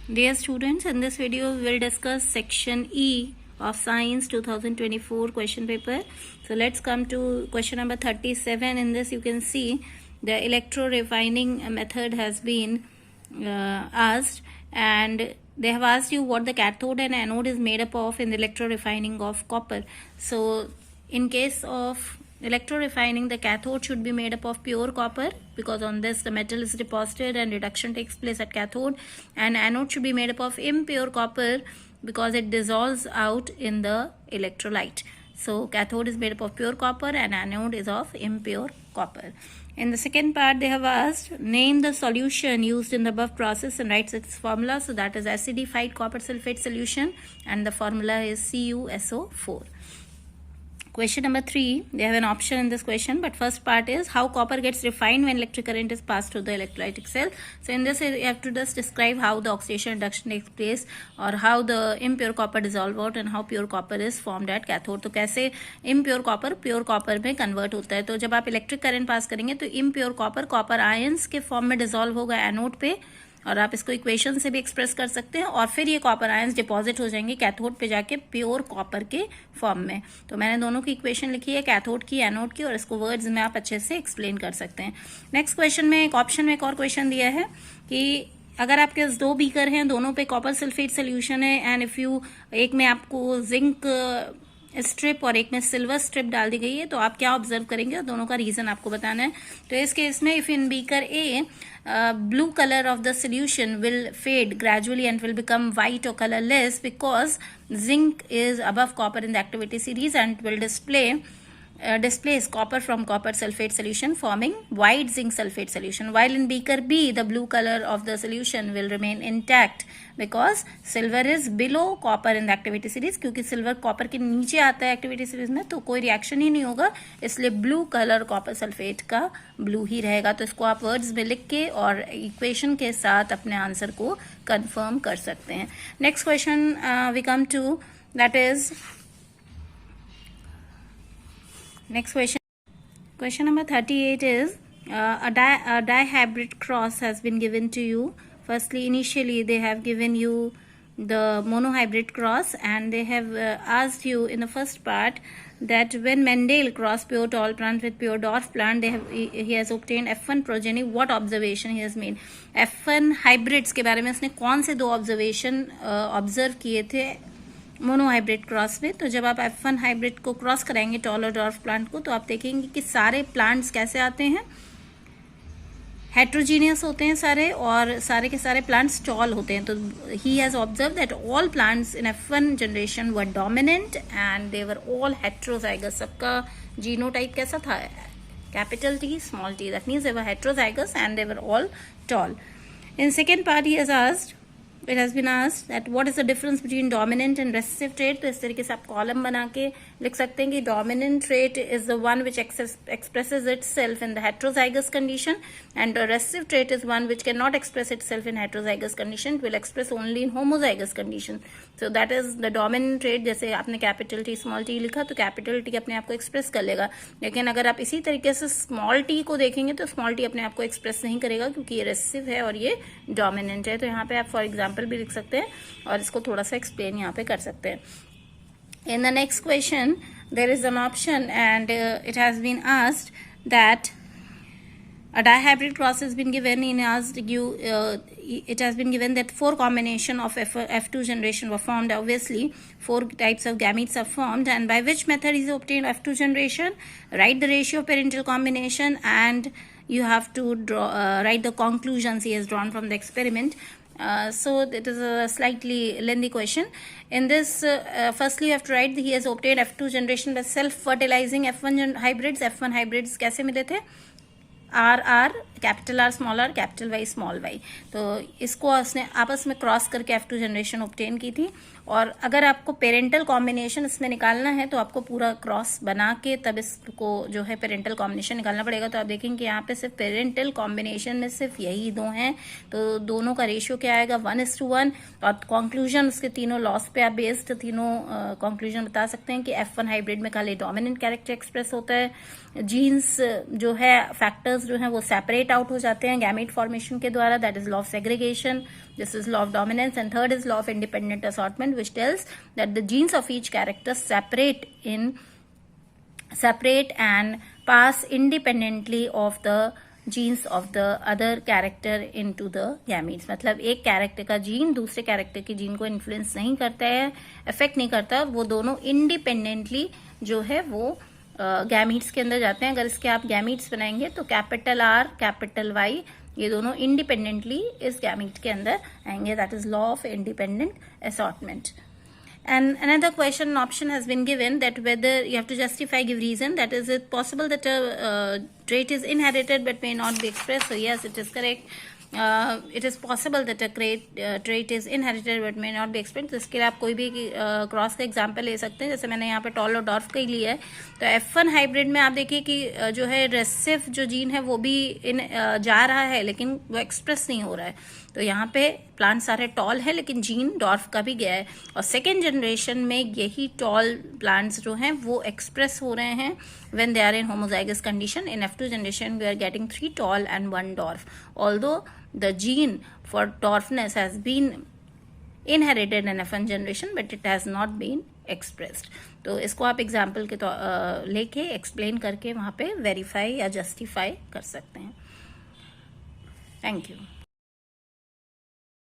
Dear students, in this video we will discuss section E of Science 2024 question paper. So let's come to question number 37. In this you can see the electro refining method has been asked, and they have asked you what the cathode and anode is made up of in the electro refining of copper. So in case of electro refining, the cathode should be made up of pure copper, because on this the metal is deposited and reduction takes place at cathode, and anode should be made up of impure copper because it dissolves out in the electrolyte. So cathode is made up of pure copper and anode is of impure copper. In the second part, they have asked, name the solution used in the above process and write its formula. So that is acidified copper sulfate solution, and the formula is CuSO4. Question number 3, they have an option in this question, but first part is how copper gets refined when electric current is passed through the electrolytic cell. So in this you have to just describe how the oxidation reduction takes place, or how the impure copper dissolve out and how pure copper is formed at cathode. तो कैसे impure copper pure copper में convert होता है. तो जब आप electric current pass करेंगे तो impure copper copper ions के form में dissolve होगा एनोड पे, और आप इसको इक्वेशन से भी एक्सप्रेस कर सकते हैं, और फिर ये कॉपर आयंस डिपॉजिट हो जाएंगे कैथोड पे जाके प्योर कॉपर के फॉर्म में. तो मैंने दोनों की इक्वेशन लिखी है, कैथोड की एनोड की, और इसको वर्ड्स में आप अच्छे से एक्सप्लेन कर सकते हैं. नेक्स्ट क्वेश्चन में एक ऑप्शन में एक और क्वेश्चन दिया है कि अगर आपके पास 2 बीकर हैं, दोनों पे कॉपर सल्फेट सोल्यूशन है, एंड इफ यू एक में आपको जिंक स्ट्रिप और एक में सिल्वर स्ट्रिप डाल दी गई है, तो आप क्या ऑब्जर्व करेंगे और दोनों का रीजन आपको बताना है. तो इस केस में if in beaker A blue color of the solution will fade gradually and will become white or colorless because zinc is above copper in the activity series and will displace copper from copper sulfate solution, forming white zinc sulfate solution. While in beaker B, the blue color of the solution will remain intact because silver is below copper in the activity series. क्योंकि silver copper के नीचे आता है activity series में, तो कोई reaction ही नहीं होगा, इसलिए ब्लू कलर कॉपर सल्फेट का ब्लू ही रहेगा. तो इसको आप वर्ड्स में लिख के और इक्वेशन के साथ अपने आंसर को कंफर्म कर सकते हैं. Next question we come to, that is next question number 38 is a dihybrid cross has been given to you. Firstly, initially they have given you the monohybrid cross, and they have asked you in the first part that when Mendel crossed pure tall plant with pure dwarf plant, he has obtained F1 progeny. What observation he has made? F1 hybrids के बारे में उसने कौन से 2 observation observe किए थे monohybrid cross में. तो जब आप F1 हाइब्रिड को क्रॉस कराएंगे टॉल और डॉर्फ प्लांट को, तो आप देखेंगे कि सारे प्लांट्स कैसे आते हैं, हेट्रोजीनियस होते हैं सारे, और सारे के सारे प्लांट्स टॉल होते हैं. तो he has observe that all plants in F1 generation were dominant and they were all heterozygous. सबका जीनोटाइप कैसा था, capital T small T, that means they were heterozygous and they were all toll. In second part he has asked, it has been asked that what is the difference between dominant and recessive trait. तो इस तरीके से आप column बना के लिख सकते हैं कि dominant trait is the one which expresses itself in the heterozygous condition, and the recessive trait is one which cannot express itself in heterozygous condition, it will express only in homozygous condition. So that is the dominant trait. जैसे आपने capital T small T लिखा, तो capital T अपने आप को express कर लेगा, लेकिन अगर आप इसी तरीके से स्मॉल टी को देखेंगे तो स्मॉल टी अपने आप को एक्सप्रेस नहीं करेगा, क्योंकि ये रेसेसिव है और ये डोमिनेंट है. तो यहाँ पे आप फॉर एग्जाम्पल भी लिख सकते हैं और इसको थोड़ा सा एक्सप्लेन यहाँ पे कर सकते हैं. In the next question, there is an option, and it has been asked that a dihybrid cross has been given. It has been given that 4 combination of F2 generation were formed. Obviously, 4 types of gametes are formed, and by which method is obtained F2 generation? Write the ratio of parental combination, and you have to write the conclusions he has drawn from the experiment. So it is a slightly lengthy question. In this, firstly you have to write he has obtained F2 generation by self-fertilizing F1 hybrids. F1 hybrids कैसे मिले थे? R capital R small r capital Y small y. तो इसको उसने आपस में cross करके F2 generation obtain की थी. और अगर आपको पेरेंटल कॉम्बिनेशन इसमें निकालना है, तो आपको पूरा क्रॉस बना के तब इसको जो है पेरेंटल कॉम्बिनेशन निकालना पड़ेगा. तो आप देखेंगे यहाँ पे सिर्फ पेरेंटल कॉम्बिनेशन में सिर्फ यही 2 हैं, तो दोनों का रेशियो क्या आएगा 1:1. और कंक्लूजन उसके तीनों लॉस पे आप बेस्ड तीनों कंक्लूजन बता सकते हैं कि F1 हाइब्रिड में खाली डोमिनेंट कैरेक्टर एक्सप्रेस होता है. जीन्स जो है फैक्टर्स कैरेक्टर्स जो हैं वो सेपरेट आउट हो जाते हैं गैमीट फॉर्मेशन के द्वारा, that is law of segregation, this is law of dominance, and third is law of independent assortment which tells that the jeans of each character separate and pass independently of the genes of the other character into the gametes. मतलब एक character का gene दूसरे character के gene को influence नहीं करता है, affect नहीं करता, वो दोनों इंडिपेंडेंटली जो है वो गैमीट्स के अंदर जाते हैं. अगर इसके आप गैमीट्स बनाएंगे तो कैपिटल आर कैपिटल वाई ये दोनों इंडिपेंडेंटली इस गैमीट के अंदर आएंगे. That is law of independent assortment. And another question option has been given that whether you have to justify, give reason, that is it possible that a trait is inherited but may not be expressed. So yes, it is correct. It is possible that a trait is inherited but may not be expressed. तो इसके लिए आप कोई भी cross का example ले सकते हैं. जैसे मैंने यहाँ पे टॉल और डॉर्फ का ही लिया है. तो F1 हाइब्रिड में आप देखिए कि जो है रेसिव जो जीन है वो भी जा रहा है लेकिन वो एक्सप्रेस नहीं हो रहा है. तो यहाँ पे प्लांट सारे टॉल है लेकिन जीन डॉर्फ का भी गया है. और सेकेंड जनरेशन में यही टॉल प्लांट्स जो हैं वो एक्सप्रेस हो रहे हैं when they are in homozygous condition. In F2 generation we are getting 3 tall and 1 dwarf, although the gene for dwarfness has been inherited in F1 generation but it has not been expressed. तो इसको आप example के लेके explain करके वहाँ पे verify या justify कर सकते हैं. Thank you.